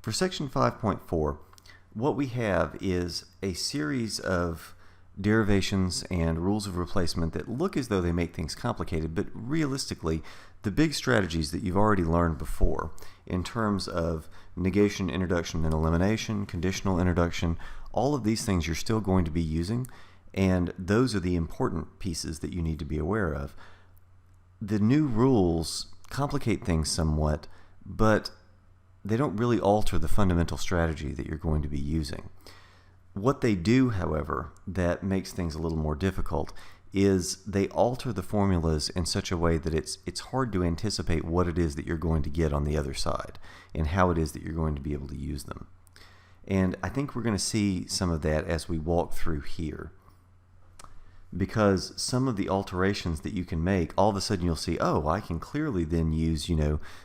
For section 5.4, what we have is a series of derivations and rules of replacement that look as though they make things complicated, but realistically, the big strategies that you've already learned before in terms of negation, introduction, and elimination, conditional introduction, all of these things you're still going to be using, and those are the important pieces that you need to be aware of. The new rules complicate things somewhat, but they don't really alter the fundamental strategy that you're going to be using. What they do, however, that makes things a little more difficult is they alter the formulas in such a way that it's hard to anticipate what it is that you're going to get on the other side and how it is that you're going to be able to use them. And I think we're going to see some of that as we walk through here, because some of the alterations that you can make, all of a sudden you'll see, oh, I can clearly then use,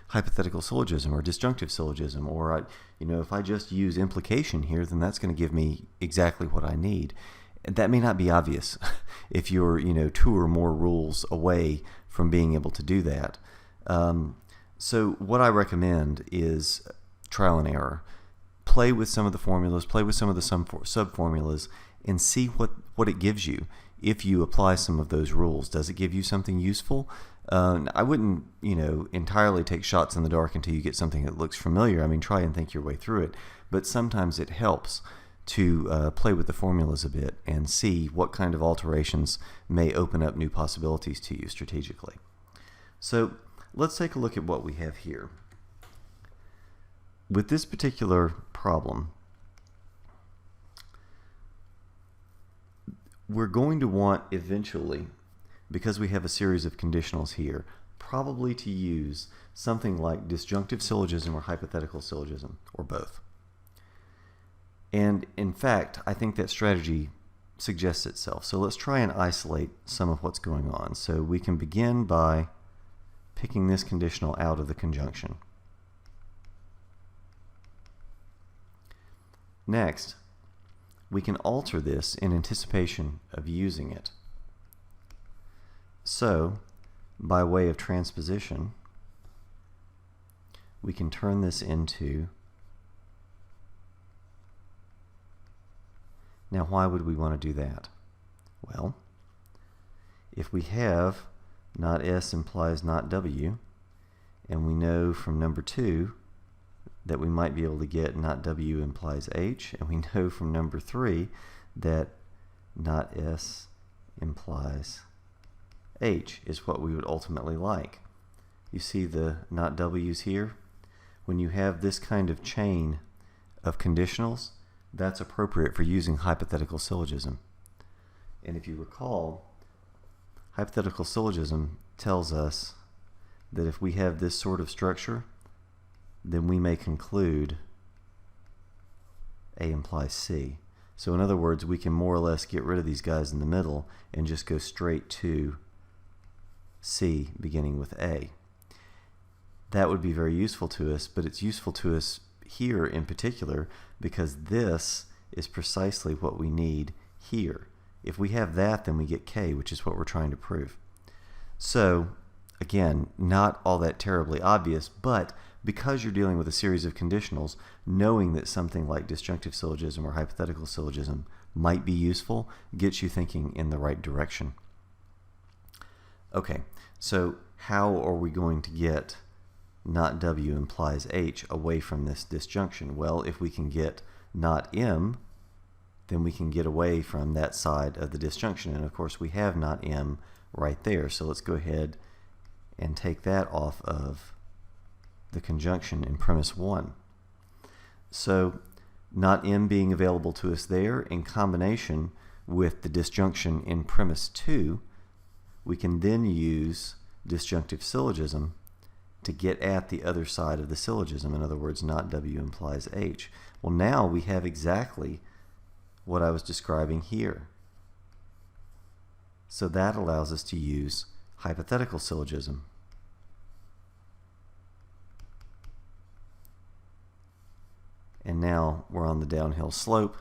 hypothetical syllogism or disjunctive syllogism, or if I just use implication here, then that's going to give me exactly what I need. That may not be obvious if you're, 2 or more rules away from being able to do that. So what I recommend is trial and error. Play with some of the formulas, play with some of the sub-formulas, and see what it gives you. If you apply some of those rules, does it give you something useful? I wouldn't, entirely take shots in the dark until you get something that looks familiar. I mean, try and think your way through it. But sometimes it helps to play with the formulas a bit and see what kind of alterations may open up new possibilities to you strategically. So let's take a look at what we have here. With this particular problem, we're going to want eventually, because we have a series of conditionals here, probably to use something like disjunctive syllogism or hypothetical syllogism, or both. And in fact, I think that strategy suggests itself. So let's try and isolate some of what's going on. So we can begin by picking this conditional out of the conjunction. Next, we can alter this in anticipation of using it. So, by way of transposition, we can turn this into... Now, why would we want to do that? Well, if we have not S implies not W, and we know from number 2 that we might be able to get not W implies H, and we know from number 3 that not S implies H is what we would ultimately like. You see the not W's here? When you have this kind of chain of conditionals, that's appropriate for using hypothetical syllogism. And if you recall, hypothetical syllogism tells us that if we have this sort of structure, then we may conclude A implies C. So in other words, we can more or less get rid of these guys in the middle and just go straight to C beginning with A. That would be very useful to us, but it's useful to us here in particular because this is precisely what we need here. If we have that, then we get K, which is what we're trying to prove. So again, not all that terribly obvious, but because you're dealing with a series of conditionals, knowing that something like disjunctive syllogism or hypothetical syllogism might be useful gets you thinking in the right direction. Okay, so how are we going to get not W implies H away from this disjunction? Well, if we can get not M, then we can get away from that side of the disjunction. And of course, we have not M right there. So let's go ahead and take that off of the conjunction in premise 1. So not M being available to us there in combination with the disjunction in premise 2, we can then use disjunctive syllogism to get at the other side of the syllogism. In other words, not W implies H. Well, now we have exactly what I was describing here. So that allows us to use hypothetical syllogism. And now we're on the downhill slope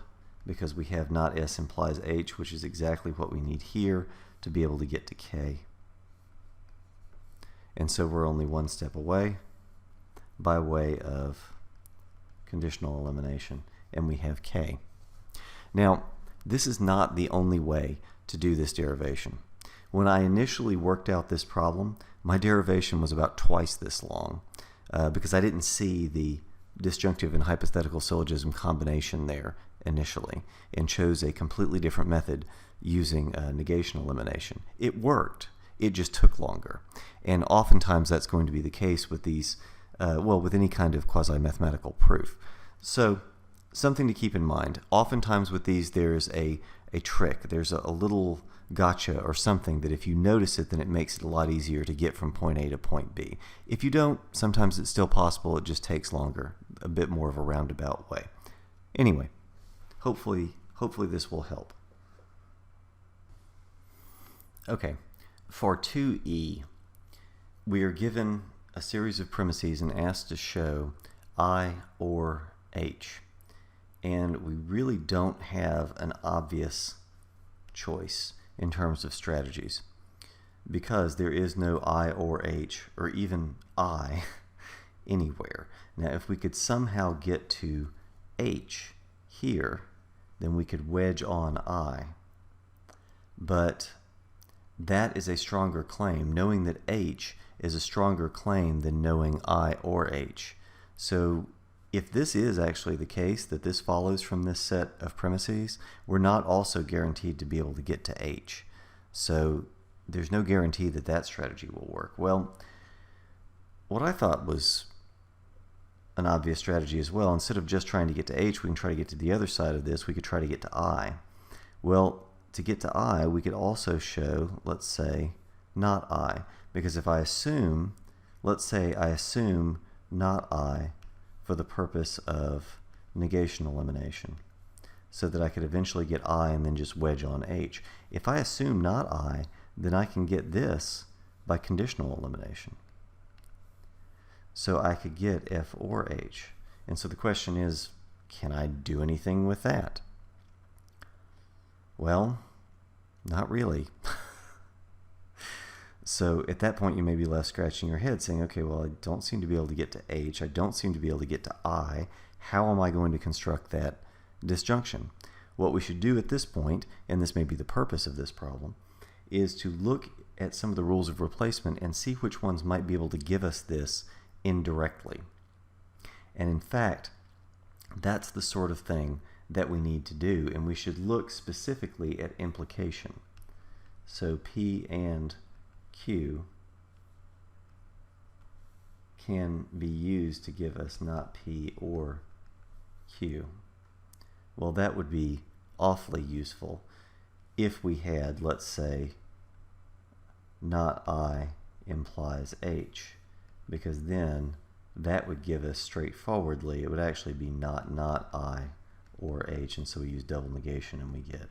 because we have not S implies H, which is exactly what we need here to be able to get to K. And so we're only one step away by way of conditional elimination, and we have k. Now, this is not the only way to do this derivation. When I initially worked out this problem, my derivation was about twice this long because I didn't see the disjunctive and hypothetical syllogism combination there initially and chose a completely different method using negation elimination. It worked. It just took longer. And oftentimes that's going to be the case with these, with any kind of quasi-mathematical proof. So something to keep in mind. Oftentimes with these there's a trick. There's a little gotcha or something that if you notice it, then it makes it a lot easier to get from point A to point B. If you don't, sometimes it's still possible. It just takes longer, a bit more of a roundabout way. Anyway, hopefully this will help. Okay, for 2e, we are given a series of premises and asked to show I or H. And we really don't have an obvious choice in terms of strategies because there is no I or H or even I anywhere. Now, if we could somehow get to H here, then we could wedge on I. But that is a stronger claim. Knowing that H is a stronger claim than knowing I or H. So if this is actually the case, that this follows from this set of premises, we're not also guaranteed to be able to get to H. So there's no guarantee that that strategy will work. Well, what I thought was an obvious strategy as well, instead of just trying to get to H, we can try to get to the other side of this. We could try to get to I. Well, to get to I, we could also show, let's say, not I. Because if I assume, let's say I assume not I for the purpose of negation elimination, so that I could eventually get I and then just wedge on H. If I assume not I, then I can get this by conditional elimination. So I could get F or H. And so the question is, can I do anything with that? Well, not really. So at that point you may be left scratching your head saying, okay, well, I don't seem to be able to get to H. I don't seem to be able to get to I. How am I going to construct that disjunction? What we should do at this point, and this may be the purpose of this problem, is to look at some of the rules of replacement and see which ones might be able to give us this indirectly. And in fact, that's the sort of thing that we need to do, and we should look specifically at implication. So P and Q can be used to give us not P or Q. Well, that would be awfully useful if we had, let's say, not I implies H, because then that would give us straightforwardly, it would actually be not I or H, and so we use double negation and we get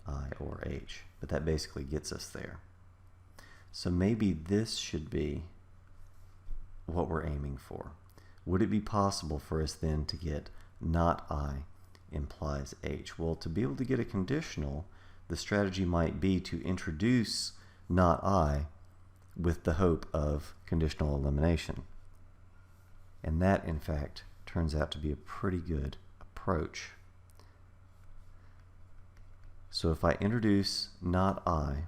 I or H. But that basically gets us there. So maybe this should be what we're aiming for. Would it be possible for us then to get not I implies H? Well, to be able to get a conditional, the strategy might be to introduce not I with the hope of conditional elimination. And that, in fact, turns out to be a pretty good approach. So if I introduce not I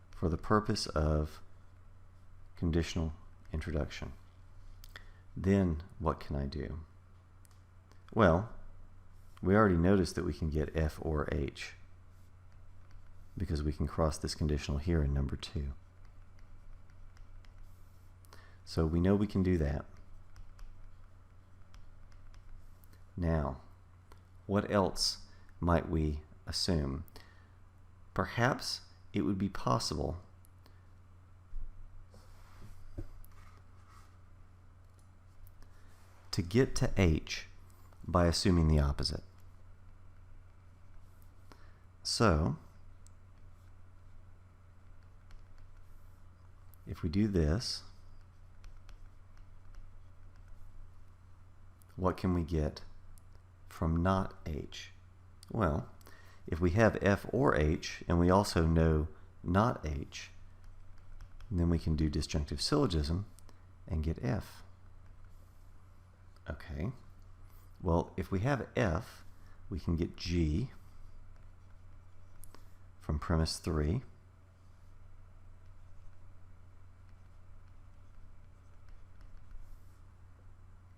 for the purpose of conditional introduction, then what can I do? Well, we already noticed that we can get F or H because we can cross this conditional here in number 2. So we know we can do that. Now, what else might we assume? Perhaps it would be possible to get to H by assuming the opposite. So, if we do this, what can we get from not H? Well, if we have F or H, and we also know not H, then we can do disjunctive syllogism and get F. Okay. Well, if we have F, we can get G from premise 3.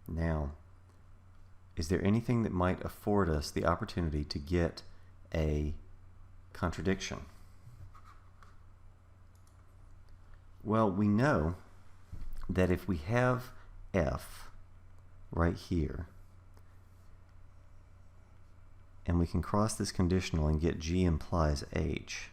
Now, is there anything that might afford us the opportunity to get a contradiction? Well, we know that if we have F right here, and we can cross this conditional and get G implies H,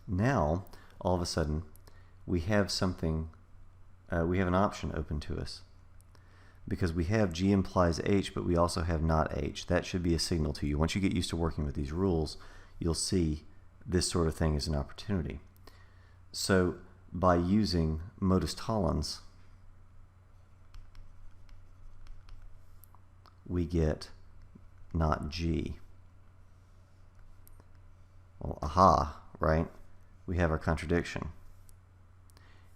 now, all of a sudden, we have something, we have an option open to us. Because we have G implies H, but we also have not H. That should be a signal to you. Once you get used to working with these rules, you'll see this sort of thing as an opportunity. So, by using modus tollens, we get not G. Well, aha, right? We have our contradiction.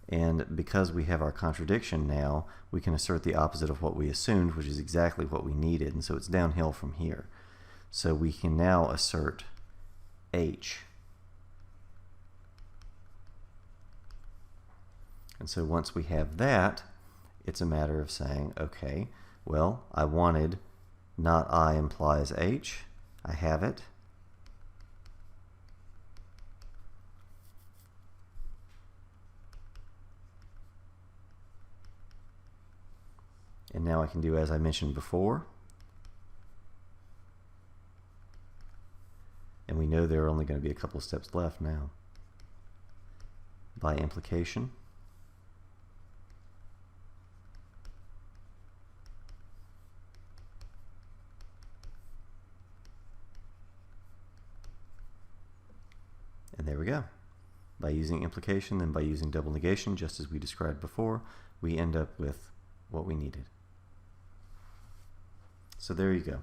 And because we have our contradiction now, we can assert the opposite of what we assumed, which is exactly what we needed. And so it's downhill from here. So we can now assert H. And so once we have that, it's a matter of saying, okay, well, I wanted not I implies H. I have it. And now I can do as I mentioned before. And we know there are only going to be a couple of steps left now. By implication, and there we go. By using implication and by using double negation, just as we described before, we end up with what we needed. So there you go.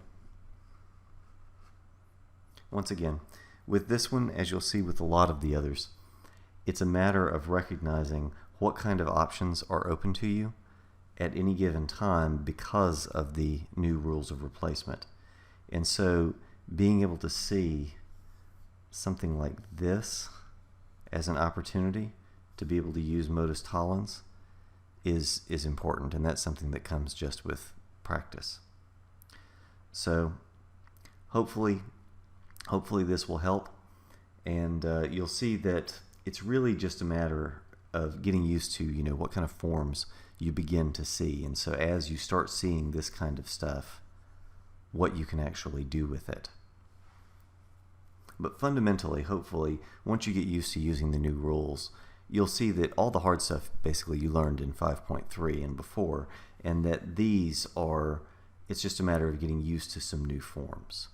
Once again, with this one, as you'll see with a lot of the others, it's a matter of recognizing what kind of options are open to you at any given time because of the new rules of replacement. And so being able to see something like this as an opportunity to be able to use modus tollens is important, and that's something that comes just with practice. So hopefully this will help, and you'll see that it's really just a matter of getting used to, you know, what kind of forms you begin to see, and so as you start seeing this kind of stuff, what you can actually do with it. But fundamentally, hopefully, once you get used to using the new rules, you'll see that all the hard stuff basically you learned in 5.3 and before, and that these are, it's just a matter of getting used to some new forms.